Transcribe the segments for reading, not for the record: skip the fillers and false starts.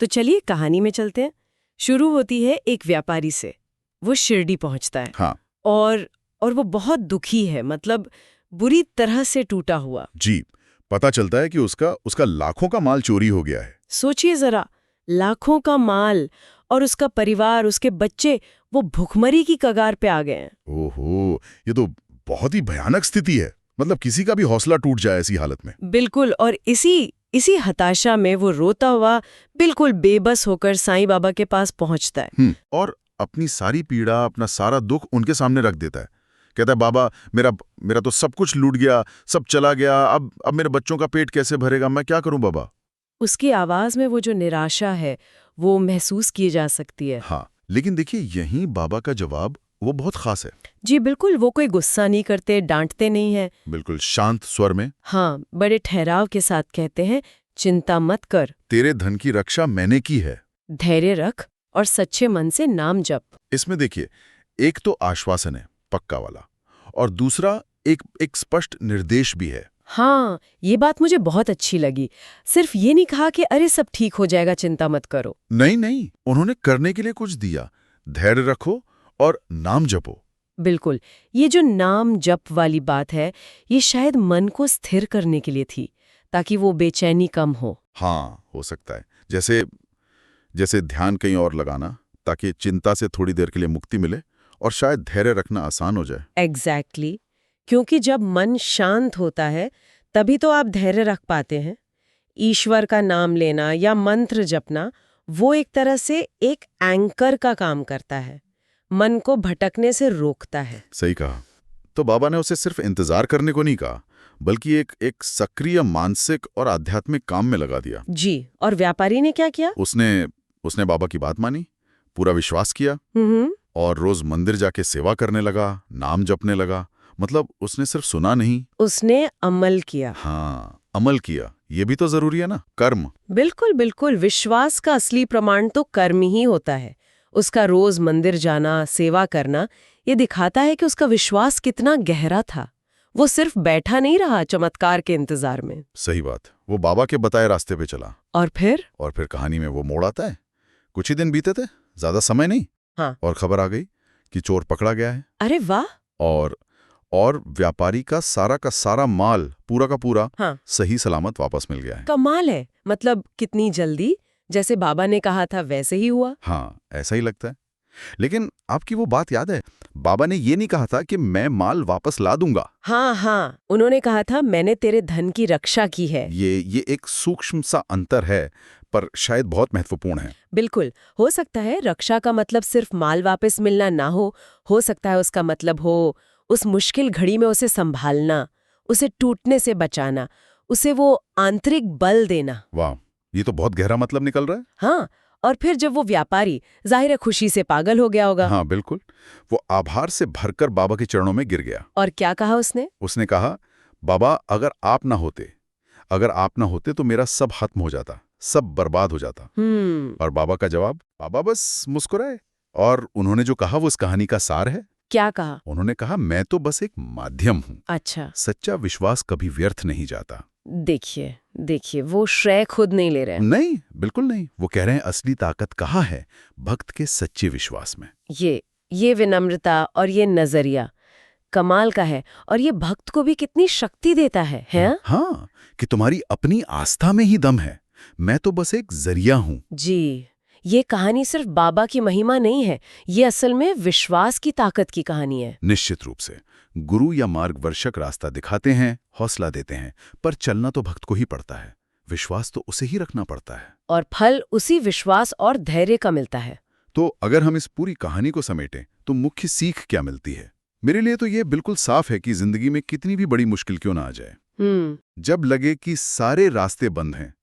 तो चलिए कहानी में चलते हैं। शुरू होती है एक व्यापारी से। वो शिरडी पहुंचता है। हाँ और वो बहुत दुखी है, मतलब बुरी तरह से टूटा हुआ। जी। पता चलता है कि उसका उसका लाखों का माल चोरी हो गया है। सोचिए जरा, लाखों का माल और उसका परिवार, उसके बच्चे, वो भुखमरी की कगार पे आ गए हैं। ओहो, ये तो बहुत ही भयानक स्थिति है। मतलब किसी का भी हौसला टूट जाए ऐसी हालत में। बिल्कुल। और इसी हताशा में वो रोता हुआ, बिल्कुल बेबस होकर साईं बाबा के पास पहुंचता है। और अपनी सारी पीड़ा, अपना सारा दुख उनके सामने रख देता है। कहता है, बाबा मेरा मेरा तो सब कुछ लूट गया, सब चला गया। अब मेरे बच्चों का पेट कैसे भरेगा? मैं क्या करूं बाबा? उसकी आवाज में वो जो निराशा है वो महसूस की जा सकती है। हाँ, लेकिन देखिए यहीं बाबा का जवाब वो बहुत खास है। जी बिल्कुल, वो कोई गुस्सा नहीं करते, डांटते नहीं है। बिल्कुल शांत स्वर में, हाँ, बड़े ठहराव के साथ कहते हैं, चिंता मत कर, तेरे धन की रक्षा मैंने की है। धैर्य रख और सच्चे मन से नाम जप। इसमें देखिए, एक तो आश्वासन है पक्का वाला, और दूसरा एक स्पष्ट निर्देश भी है। हाँ, ये बात मुझे बहुत अच्छी लगी। सिर्फ ये नहीं कहा कि अरे सब ठीक हो जाएगा, चिंता मत करो। नहीं नहीं, उन्होंने करने के लिए कुछ दिया। धैर्य रखो और नाम जपो। बिल्कुल, ये जो नाम जप वाली बात है, ये शायद मन को स्थिर करने के लिए थी, ताकि वो बेचैनी कम हो। हाँ, हो सकता है। जैसे जैसे ध्यान कहीं और लगाना, ताकि चिंता से थोड़ी देर के लिए मुक्ति मिले और शायद धैर्य रखना आसान हो जाए। एग्जैक्टली। क्योंकि जब मन शांत होता है तभी तो आप धैर्य रख पाते हैं। ईश्वर का नाम लेना या मंत्र जपना, वो एक तरह से एक एंकर का काम करता है, मन को भटकने से रोकता है। सही कहा। तो बाबा ने उसे सिर्फ इंतजार करने को नहीं कहा, बल्कि एक सक्रिय मानसिक और आध्यात्मिक काम में लगा दिया। जी, और व्यापारी ने क्या किया? उसने उसने बाबा की बात मानी, पूरा विश्वास किया और रोज मंदिर जाके सेवा करने लगा, नाम जपने लगा। मतलब उसने सिर्फ सुना नहीं, उसने अमल किया। हाँ, अमल किया। ये भी तो जरूरी है ना, कर्म। बिल्कुल बिल्कुल, विश्वास का असली प्रमाण तो कर्म ही होता है। उसका रोज मंदिर जाना, सेवा करना, ये दिखाता है कि उसका विश्वास कितना गहरा था। वो सिर्फ बैठा नहीं रहा चमत्कार के इंतजार में। सही बात। वो बाबा के बताए रास्ते पे चला। और फिर कहानी में वो मोड़ आता है। कुछ ही दिन बीते थे, ज्यादा समय नहीं। हाँ, और खबर आ गई कि चोर पकड़ा गया है। अरे वाह। और व्यापारी का सारा माल, पूरा का पूरा, हाँ, सही सलामत वापस मिल गया है। कमाल है। मतलब कितनी जल्दी, जैसे बाबा ने कहा था वैसे ही हुआ। हाँ, ऐसा ही लगता है। लेकिन आपकी वो बात याद है, बाबा ने ये नहीं कहा था कि मैं माल वापस ला दूंगा। हाँ हाँ, उन्होंने कहा था मैंने तेरे धन की रक्षा की है। ये एक सूक्ष्म सा अंतर है, पर शायद बहुत महत्वपूर्ण है। बिल्कुल, हो सकता है रक्षा का मतलब सिर्फ माल वापस मिलना ना हो सकता है उसका मतलब हो उस मुश्किल घड़ी में उसे संभालना, उसे टूटने से बचाना, उसे वो आंतरिक बल देना। वाह, ये तो बहुत गहरा मतलब निकल रहा है। हाँ, और फिर जब वो व्यापारी जाहिर है खुशी से पागल हो गया होगा। हाँ बिल्कुल, वो आभार से भरकर बाबा के चरणों में गिर गया। और क्या कहा उसने? उसने कहा, बाबा अगर आप ना होते तो मेरा सब खत्म हो जाता, सब बर्बाद हो जाता। और बाबा का जवाब, बाबा बस मुस्कुराए। और उन्होंने जो कहा वो इस कहानी का सार है। क्या कहा? उन्होंने कहा, मैं तो बस एक माध्यम हूँ। अच्छा। सच्चा विश्वास कभी व्यर्थ नहीं जाता। देखिए वो श्रेय खुद नहीं ले रहे हैं। नहीं, बिल्कुल नहीं। वो कह रहे हैं असली ताकत कहाँ है? भक्त के सच्चे विश्वास में। ये विनम्रता और ये नजरिया कमाल का है। और ये भक्त को भी कितनी शक्ति देता है, हैं? हाँ, कि तुम्हारी अपनी आस्था में ही दम है, मैं तो बस एक जरिया हूँ। जी, ये कहानी सिर्फ बाबा की महिमा नहीं है, ये असल में विश्वास की ताकत की कहानी है। निश्चित रूप से। गुरु या मार्गदर्शक रास्ता दिखाते हैं, हौसला देते हैं, पर चलना तो भक्त को ही पड़ता है। विश्वास तो उसे ही रखना पड़ता है। और फल उसी विश्वास और धैर्य का मिलता है। तो अगर हम इस पूरी कहानी को समेटें तो मुख्य सीख क्या मिलती है? मेरे लिए तो ये बिल्कुल साफ है कि जिंदगी में कितनी भी बड़ी मुश्किल क्यों ना आ जाए, जब लगे कि सारे रास्ते बंद हैं,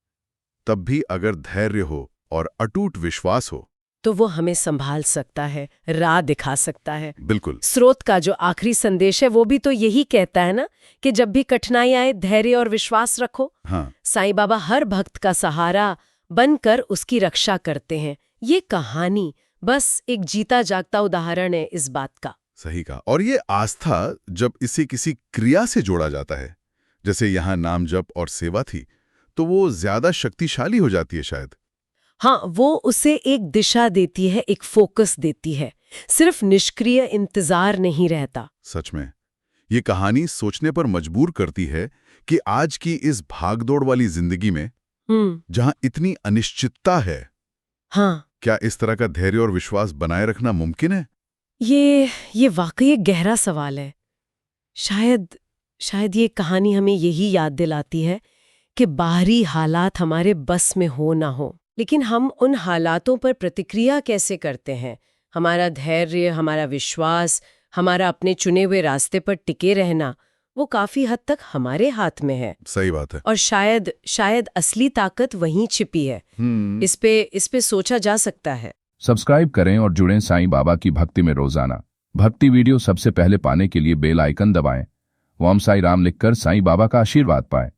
तब भी अगर धैर्य हो और अटूट विश्वास हो तो वो हमें संभाल सकता है, राह दिखा सकता है। बिल्कुल। स्रोत का जो आखिरी संदेश है वो भी तो यही कहता है ना कि जब भी कठिनाई आए धैर्य और विश्वास रखो। हाँ, साईं बाबा हर भक्त का सहारा बनकर उसकी रक्षा करते हैं। ये कहानी बस एक जीता जागता उदाहरण है इस बात का। सही कहा। और ये आस्था जब इसे किसी क्रिया से जोड़ा जाता है, जैसे यहाँ नाम जप और सेवा थी, तो वो ज्यादा शक्तिशाली हो जाती है शायद। हाँ, वो उसे एक दिशा देती है, एक फोकस देती है। सिर्फ निष्क्रिय इंतजार नहीं रहता। सच में ये कहानी सोचने पर मजबूर करती है कि आज की इस भागदौड़ वाली जिंदगी में जहां इतनी अनिश्चितता है, हाँ, क्या इस तरह का धैर्य और विश्वास बनाए रखना मुमकिन है? ये वाकई एक गहरा सवाल है। शायद ये कहानी हमें यही याद दिलाती है कि बाहरी हालात हमारे बस में हो ना हो, लेकिन हम उन हालातों पर प्रतिक्रिया कैसे करते हैं। हमारा धैर्य, हमारा विश्वास, हमारा अपने चुने हुए रास्ते पर टिके रहना, वो काफी हद तक हमारे हाथ में है। सही बात है। और शायद असली ताकत वहीं छिपी है। इस पे सोचा जा सकता है। सब्सक्राइब करें और जुड़ें साईं बाबा की भक्ति में रोजाना। भक्ति वीडियो सबसे पहले पाने के लिए बेल आइकन दबाएं। ओम साई राम लिखकर साईं बाबा का आशीर्वाद पाएं।